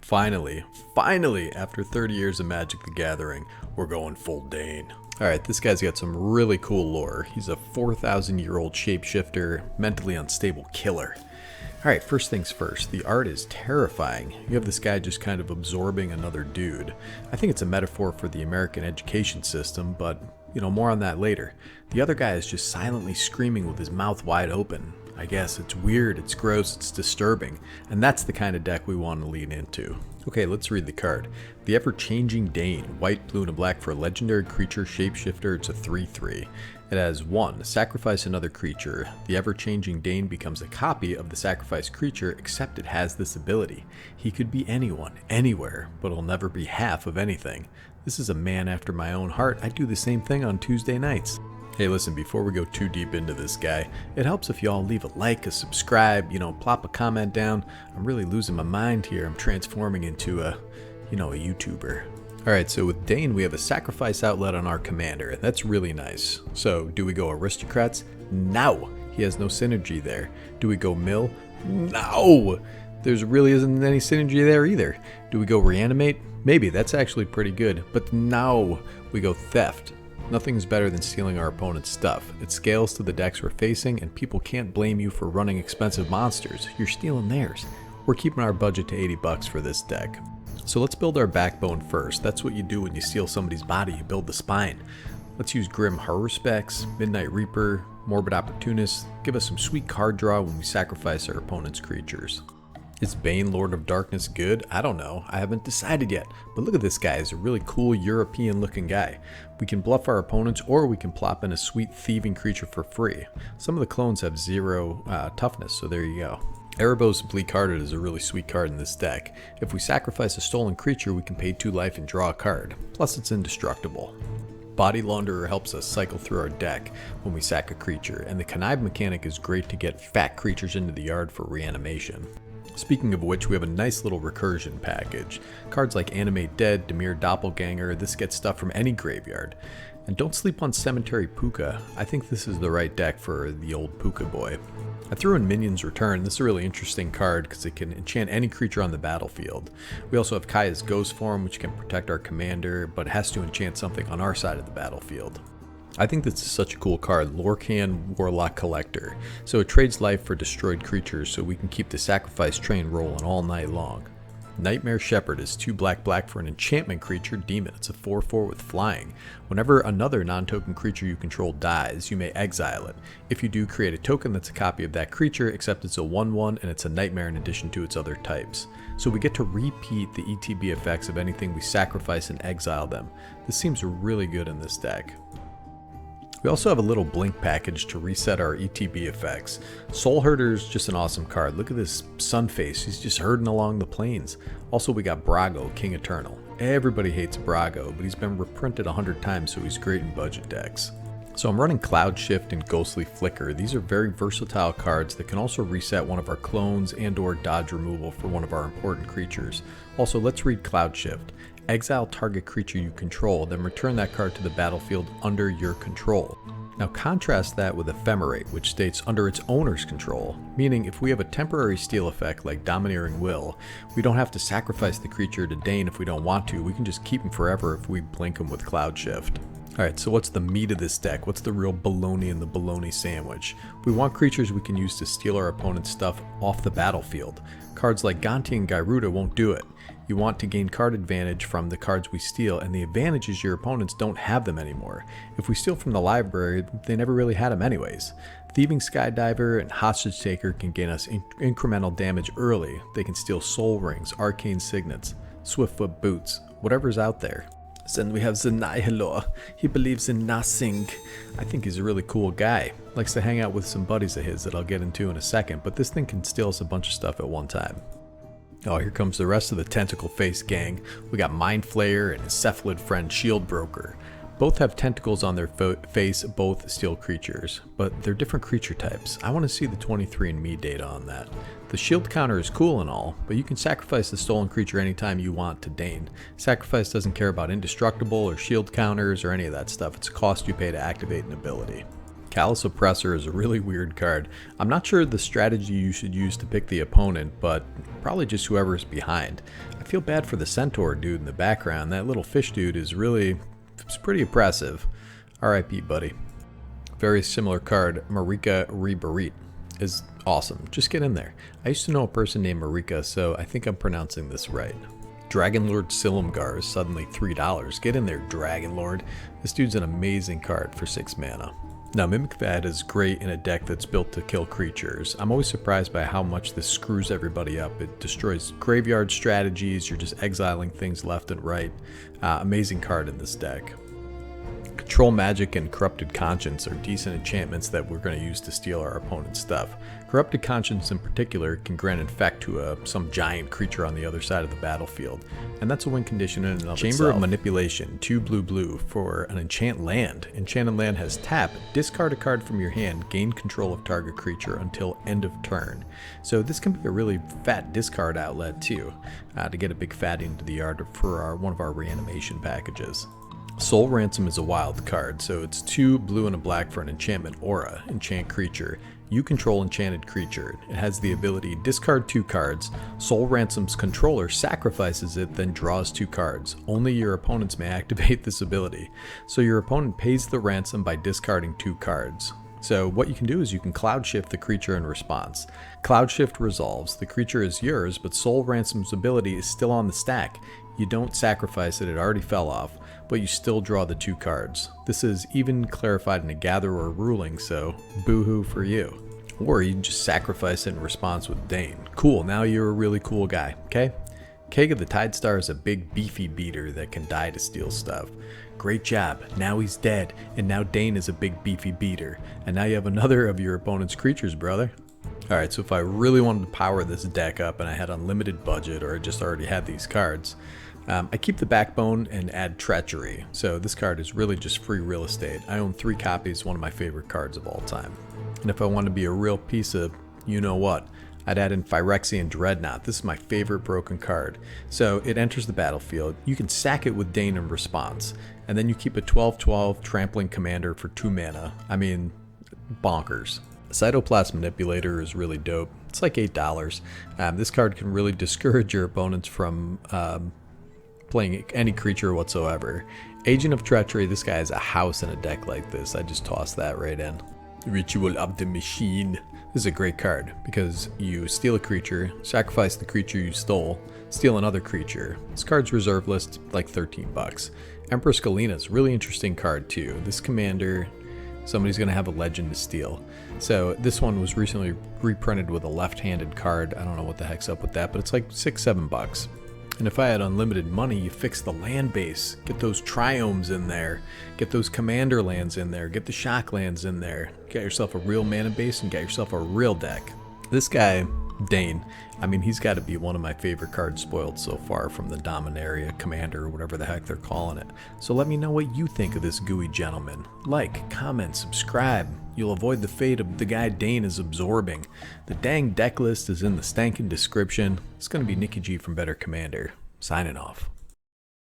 Finally, after 30 years of Magic the Gathering, we're going full Dane. Alright, this guy's got some really cool lore. He's a 4,000-year-old shapeshifter, mentally unstable killer. Alright, first things first, the art is terrifying. You have this guy just kind of absorbing another dude. I think it's a metaphor for the American education system, but, more on that later. The other guy is just silently screaming with his mouth wide open. I guess it's weird, it's gross, it's disturbing, and that's the kind of deck we want to lean into. Okay, let's read the card. The Ever-Changing Dane, white, blue, and a black for a legendary creature shapeshifter. It's a 3/3. It has 1. Sacrifice another creature. The Ever-Changing Dane becomes a copy of the sacrificed creature, except it has this ability. He could be anyone, anywhere, but he'll never be half of anything. This is a man after my own heart. I do the same thing on Tuesday nights. Hey, listen, before we go too deep into this guy, it helps if y'all leave a like, a subscribe, plop a comment down. I'm really losing my mind here. I'm transforming into a YouTuber. Alright, so with Dane, we have a sacrifice outlet on our commander. That's really nice. So, do we go aristocrats? No! He has no synergy there. Do we go mill? No! There's really isn't any synergy there either. Do we go reanimate? Maybe, that's actually pretty good. But no! We go theft. Nothing's better than stealing our opponent's stuff. It scales to the decks we're facing, and people can't blame you for running expensive monsters. You're stealing theirs. We're keeping our budget to $80 for this deck. So let's build our backbone first. That's what you do when you steal somebody's body, you build the spine. Let's use Grim Haruspex, Midnight Reaper, Morbid Opportunist. Give us some sweet card draw when we sacrifice our opponent's creatures. Is Bane Lord of Darkness good? I don't know. I haven't decided yet. But look at this guy. He's a really cool European looking guy. We can bluff our opponents, or we can plop in a sweet thieving creature for free. Some of the clones have 0 toughness, so there you go. Erebos Bleak Hearted is a really sweet card in this deck. If we sacrifice a stolen creature, we can pay 2 life and draw a card. Plus it's indestructible. Body Launderer helps us cycle through our deck when we sack a creature, and the Connive mechanic is great to get fat creatures into the yard for reanimation. Speaking of which, we have a nice little recursion package. Cards like Animate Dead, Dimir Doppelganger, this gets stuff from any graveyard. And don't sleep on Cemetery Puka. I think this is the right deck for the old Puka boy. I threw in Minions Return. This is a really interesting card because it can enchant any creature on the battlefield. We also have Kaya's Ghost Form, which can protect our commander, but has to enchant something on our side of the battlefield. I think this is such a cool card, Lorcan Warlock Collector. So it trades life for destroyed creatures so we can keep the sacrifice train rolling all night long. Nightmare Shepherd is 2 black for an enchantment creature, Demon. It's a 4/4 with flying. Whenever another non-token creature you control dies, you may exile it. If you do, create a token that's a copy of that creature, except it's a 1/1 and it's a nightmare in addition to its other types. So we get to repeat the ETB effects of anything we sacrifice and exile them. This seems really good in this deck. We also have a little blink package to reset our ETB effects. Soulherder's just an awesome card. Look at this sun face. He's just herding along the plains. Also, we got Brago, King Eternal. Everybody hates Brago, but he's been reprinted 100 times, so he's great in budget decks. So I'm running Cloud Shift and Ghostly Flicker. These are very versatile cards that can also reset one of our clones and or dodge removal for one of our important creatures. Also, let's read Cloud Shift. Exile target creature you control, then return that card to the battlefield under your control. Now contrast that with Ephemerate, which states under its owner's control, meaning if we have a temporary steal effect like Domineering Will, we don't have to sacrifice the creature to Dane if we don't want to, we can just keep him forever if we blink him with Cloud Shift. Alright, so what's the meat of this deck? What's the real bologna in the bologna sandwich? We want creatures we can use to steal our opponent's stuff off the battlefield. Cards like Gonti and Gyruda won't do it. You want to gain card advantage from the cards we steal, and the advantage is your opponents don't have them anymore. If we steal from the library, they never really had them anyways. Thieving Skydiver and Hostage Taker can gain us incremental damage early. They can steal Soul Rings, Arcane Signets, Swiftfoot Boots, whatever's out there. Then we have Zanaya. He believes in nothing. I think he's a really cool guy. Likes to hang out with some buddies of his that I'll get into in a second, but this thing can steal us a bunch of stuff at one time. Oh, here comes the rest of the Tentacle Face gang. We got Mind Flayer and his cephalid friend Shield Broker. Both have tentacles on their face, both steal creatures, but they're different creature types. I want to see the 23andMe data on that. The shield counter is cool and all, but you can sacrifice the stolen creature anytime you want to Dane. Sacrifice doesn't care about indestructible or shield counters or any of that stuff. It's a cost you pay to activate an ability. Callous Oppressor is a really weird card. I'm not sure the strategy you should use to pick the opponent, but probably just whoever's behind. I feel bad for the centaur dude in the background. That little fish dude is it's pretty oppressive. RIP, buddy. Very similar card, Marika Ribarite, is awesome. Just get in there. I used to know a person named Marika, so I think I'm pronouncing this right. Dragonlord Silengar is suddenly $3. Get in there, Dragonlord. This dude's an amazing card for 6 mana. Now, Mimikvad is great in a deck that's built to kill creatures. I'm always surprised by how much this screws everybody up. It destroys graveyard strategies, you're just exiling things left and right. Amazing card in this deck. Control Magic and Corrupted Conscience are decent enchantments that we're going to use to steal our opponent's stuff. Corrupted Conscience in particular can grant infect to some giant creature on the other side of the battlefield, and that's a win condition in and of itself. Chamber of Manipulation, 2 blue for an enchant land. Enchanted land has tap, discard a card from your hand, gain control of target creature until end of turn. So this can be a really fat discard outlet too, to get a big fatty into the yard for one of our reanimation packages. Soul Ransom is a wild card, so it's 2 blue and a black for an enchantment aura, enchant creature. You control enchanted creature. It has the ability discard 2 cards. Soul Ransom's controller sacrifices it, then draws 2 cards. Only your opponents may activate this ability. So your opponent pays the ransom by discarding 2 cards. So what you can do is you can Cloud Shift the creature in response. Cloud Shift resolves. The creature is yours, but Soul Ransom's ability is still on the stack. You don't sacrifice it, it already fell off, but you still draw the 2 cards. This is even clarified in a Gather or Ruling, so boo-hoo for you. Or you can just sacrifice it in response with Dane. Cool, now you're a really cool guy, okay? Keg of the Tidestar is a big beefy beater that can die to steal stuff. Great job, now he's dead, and now Dane is a big beefy beater. And now you have another of your opponent's creatures, brother. Alright, so if I really wanted to power this deck up and I had unlimited budget or I just already had these cards, I keep the Backbone and add Treachery. So this card is really just free real estate. I own 3 copies, one of my favorite cards of all time. And if I want to be a real piece of you-know-what, I'd add in Phyrexian Dreadnought. This is my favorite broken card. So it enters the battlefield. You can sack it with Dane in response. And then you keep a 12/12 trampling commander for 2 mana. I mean, bonkers. Cytoplasm Manipulator is really dope. It's like $8. This card can really discourage your opponents from playing any creature whatsoever. Agent of Treachery, this guy has a house in a deck like this. I just tossed that right in. Ritual of the Machine. This is a great card because you steal a creature, sacrifice the creature you stole, steal another creature. This card's reserve list like $13. Empress Galena is a really interesting card too. This commander, somebody's going to have a legend to steal. So this one was recently reprinted with a left-handed card. I don't know what the heck's up with that, but it's like $6-7. And if I had unlimited money, you fix the land base, get those triomes in there, get those commander lands in there, get the shock lands in there, get yourself a real mana base and get yourself a real deck. This guy, Dane, I mean, he's got to be one of my favorite cards spoiled so far from the Dominaria Commander or whatever the heck they're calling it. So let me know what you think of this gooey gentleman. Like, comment, subscribe. You'll avoid the fate of the guy Dane is absorbing. The dang deck list is in the stankin' description. It's going to be Nicky G from Better Commander. Signing off.